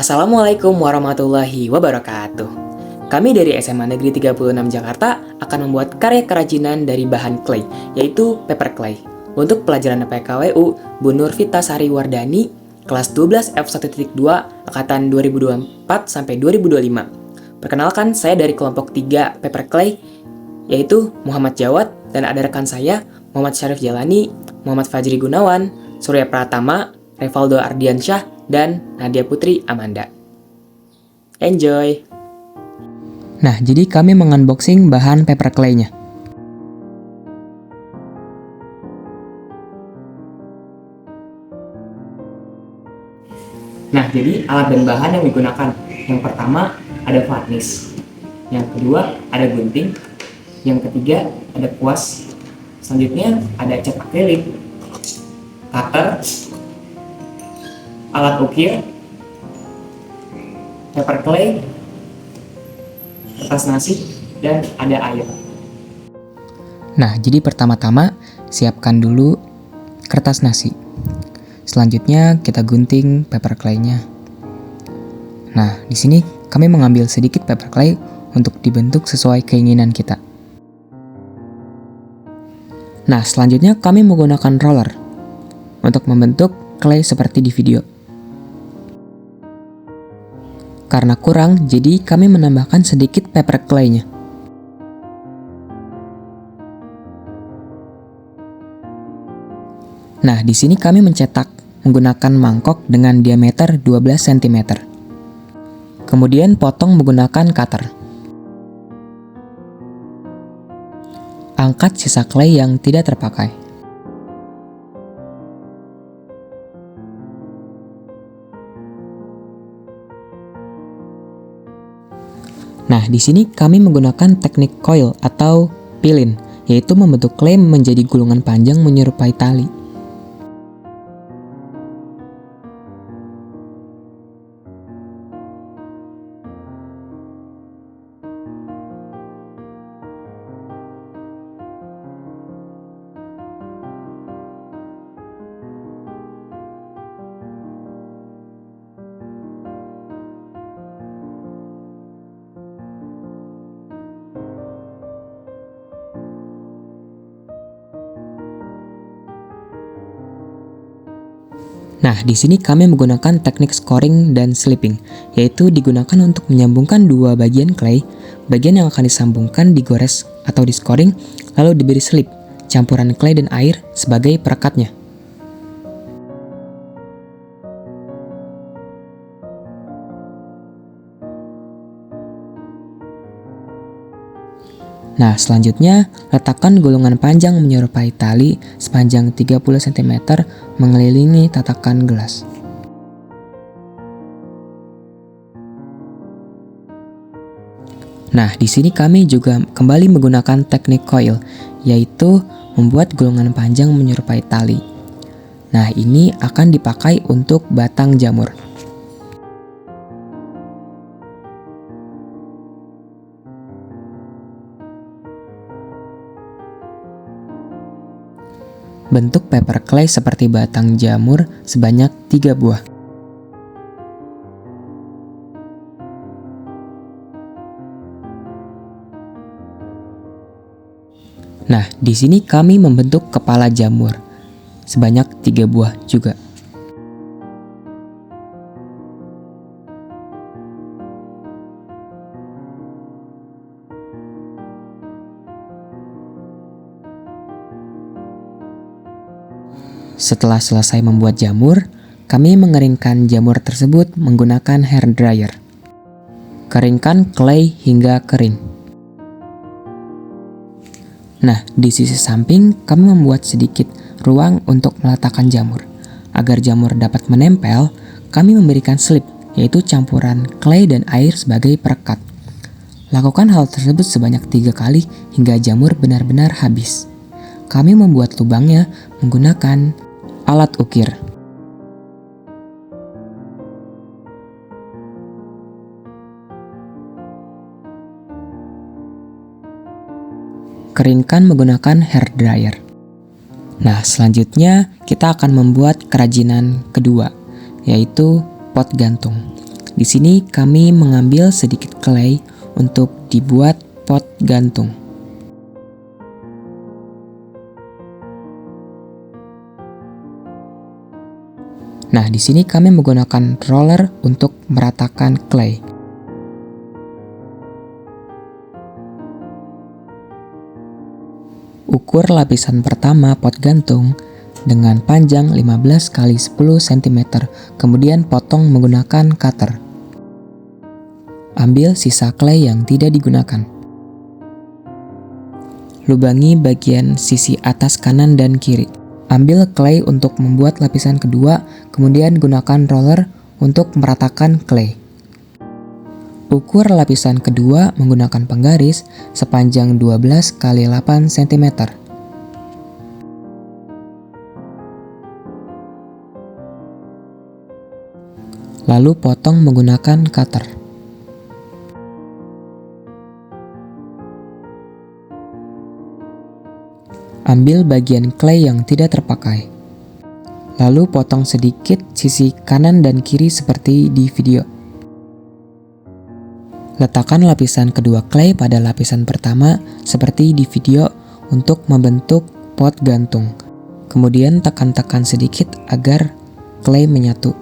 Assalamualaikum warahmatullahi wabarakatuh. Kami dari SMA Negeri 36 Jakarta akan membuat karya kerajinan dari bahan clay, yaitu paper clay. Untuk pelajaran PKWU, Bu Nurvita Sari Wardani, kelas 12 F1.2, angkatan 2024 sampai 2025. Perkenalkan, saya dari kelompok 3 paper clay, yaitu Muhammad Jawad, dan ada rekan saya, Muhammad Syarif Jalani, Muhammad Fajri Gunawan, Surya Pratama, Revaldo Ardiansyah, dan Nadia Putri Amanda. Enjoy! Nah, jadi kami mengunboxing bahan paper clay-nya. Nah, jadi alat dan bahan yang digunakan. Yang pertama ada varnish, yang kedua ada gunting, yang ketiga ada kuas, selanjutnya ada cat akrilik, cutter, alat ukir, paper clay, kertas nasi, dan ada air. Nah, jadi pertama-tama siapkan dulu kertas nasi. Selanjutnya kita gunting paper clay-nya. Nah, di sini kami mengambil sedikit paper clay untuk dibentuk sesuai keinginan kita. Nah, selanjutnya kami menggunakan roller untuk membentuk clay seperti di video. Karena kurang, jadi kami menambahkan sedikit paper clay-nya. Nah, di sini kami mencetak menggunakan mangkok dengan diameter 12 cm. Kemudian potong menggunakan cutter. Angkat sisa clay yang tidak terpakai. Nah, di sini kami menggunakan teknik coil atau pilin, yaitu membentuk clay menjadi gulungan panjang menyerupai tali. Nah, di sini kami menggunakan teknik scoring dan slipping, yaitu digunakan untuk menyambungkan dua bagian clay. Bagian yang akan disambungkan digores atau di-scoring, lalu diberi slip, campuran clay dan air sebagai perekatnya. Nah, selanjutnya letakkan gulungan panjang menyerupai tali sepanjang 30 cm mengelilingi tatakan gelas. Nah, di sini kami juga kembali menggunakan teknik coil, yaitu membuat gulungan panjang menyerupai tali. Nah, ini akan dipakai untuk batang jamur. Bentuk paper clay seperti batang jamur sebanyak 3 buah. Nah, di sini kami membentuk kepala jamur sebanyak 3 buah juga. Setelah selesai membuat jamur, kami mengeringkan jamur tersebut menggunakan hair dryer. Keringkan clay hingga kering. Nah, di sisi samping kami membuat sedikit ruang untuk meletakkan jamur. Agar jamur dapat menempel, kami memberikan slip, yaitu campuran clay dan air sebagai perekat. Lakukan hal tersebut sebanyak 3 kali hingga jamur benar-benar habis. Kami membuat lubangnya menggunakan alat ukir. Keringkan menggunakan hair dryer. Nah, selanjutnya kita akan membuat kerajinan kedua, yaitu pot gantung. Di sini kami mengambil sedikit clay untuk dibuat pot gantung. Nah, di sini kami menggunakan roller untuk meratakan clay. Ukur lapisan pertama pot gantung dengan panjang 15 x 10 cm, kemudian potong menggunakan cutter. Ambil sisa clay yang tidak digunakan. Lubangi bagian sisi atas kanan dan kiri. Ambil clay untuk membuat lapisan kedua, kemudian gunakan roller untuk meratakan clay. Ukur lapisan kedua menggunakan penggaris sepanjang 12 x 8 cm. Lalu potong menggunakan cutter. Ambil bagian clay yang tidak terpakai. Lalu potong sedikit sisi kanan dan kiri seperti di video. Letakkan lapisan kedua clay pada lapisan pertama seperti di video untuk membentuk pot gantung. Kemudian tekan-tekan sedikit agar clay menyatu.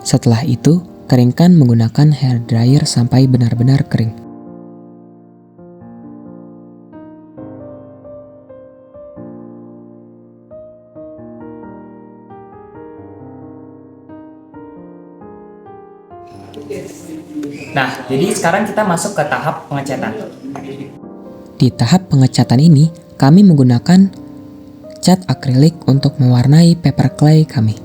Setelah itu, keringkan menggunakan hair dryer sampai benar-benar kering. Nah, jadi sekarang kita masuk ke tahap pengecatan. Di tahap pengecatan ini, kami menggunakan cat akrilik untuk mewarnai paper clay kami.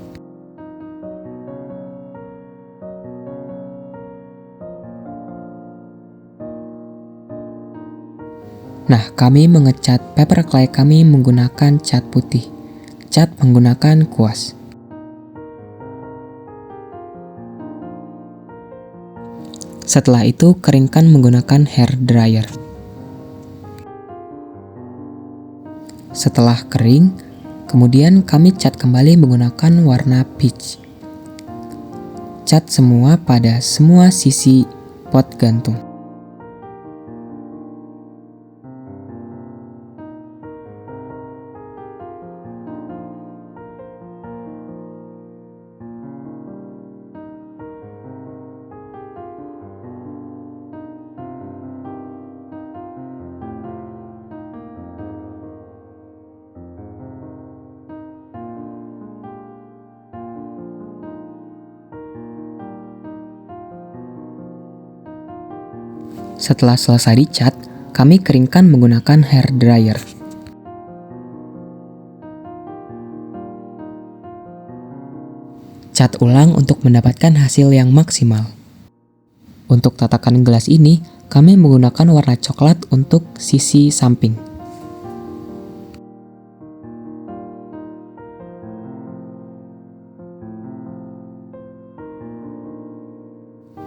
Nah, kami mengecat paper clay kami menggunakan cat putih. Cat menggunakan kuas. Setelah itu, keringkan menggunakan hair dryer. Setelah kering, kemudian kami cat kembali menggunakan warna peach. Cat semua pada semua sisi pot gantung. Setelah selesai dicat, kami keringkan menggunakan hair dryer. Cat ulang untuk mendapatkan hasil yang maksimal. Untuk tatakan gelas ini, kami menggunakan warna coklat untuk sisi samping.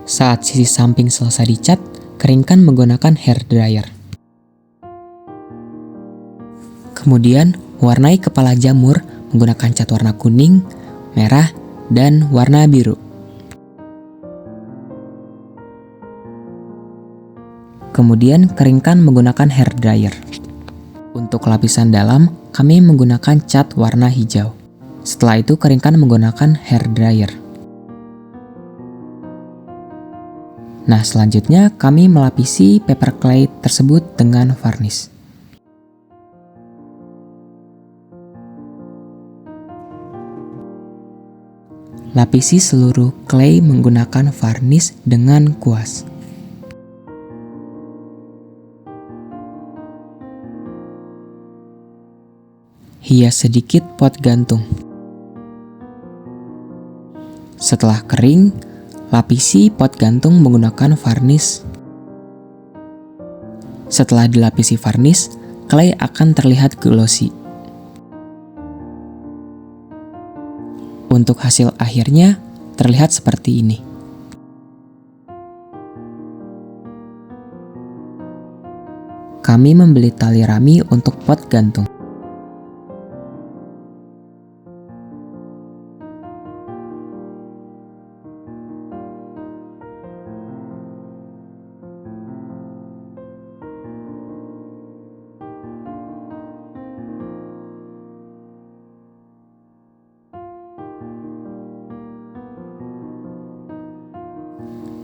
Saat sisi samping selesai dicat, keringkan menggunakan hair dryer. Kemudian, warnai kepala jamur menggunakan cat warna kuning, merah, dan warna biru. Kemudian, keringkan menggunakan hair dryer. Untuk lapisan dalam, kami menggunakan cat warna hijau. Setelah itu, keringkan menggunakan hair dryer. Nah, selanjutnya kami melapisi paper clay tersebut dengan varnish. Lapisi seluruh clay menggunakan varnish dengan kuas. Hias sedikit pot gantung. Setelah kering, lapisi pot gantung menggunakan varnish. Setelah dilapisi varnish, clay akan terlihat glossy. Untuk hasil akhirnya terlihat seperti ini. Kami membeli tali rami untuk pot gantung.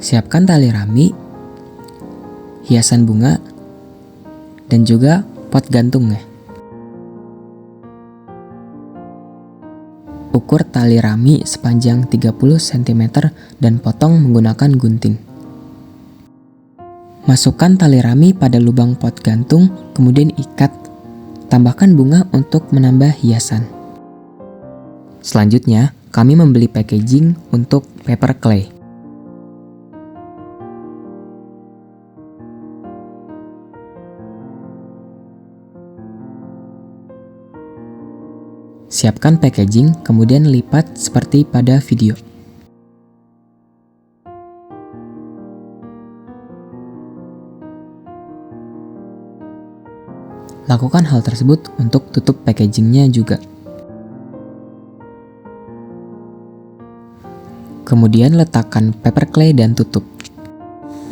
Siapkan tali rami, hiasan bunga, dan juga pot gantungnya. Ukur tali rami sepanjang 30 cm dan potong menggunakan gunting. Masukkan tali rami pada lubang pot gantung, kemudian ikat. Tambahkan bunga untuk menambah hiasan. Selanjutnya, kami membeli packaging untuk paper clay. Siapkan packaging, kemudian lipat seperti pada video. Lakukan hal tersebut untuk tutup packagingnya juga. Kemudian letakkan paper clay dan tutup.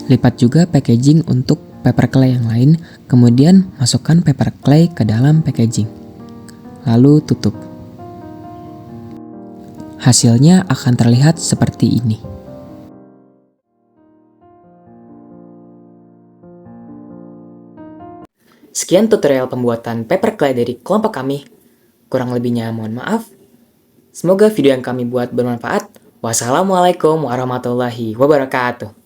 Lipat juga packaging untuk paper clay yang lain, kemudian masukkan paper clay ke dalam packaging. Lalu tutup. Hasilnya akan terlihat seperti ini. Sekian tutorial pembuatan paper clay dari kelompok kami. Kurang lebihnya mohon maaf. Semoga video yang kami buat bermanfaat. Wassalamualaikum warahmatullahi wabarakatuh.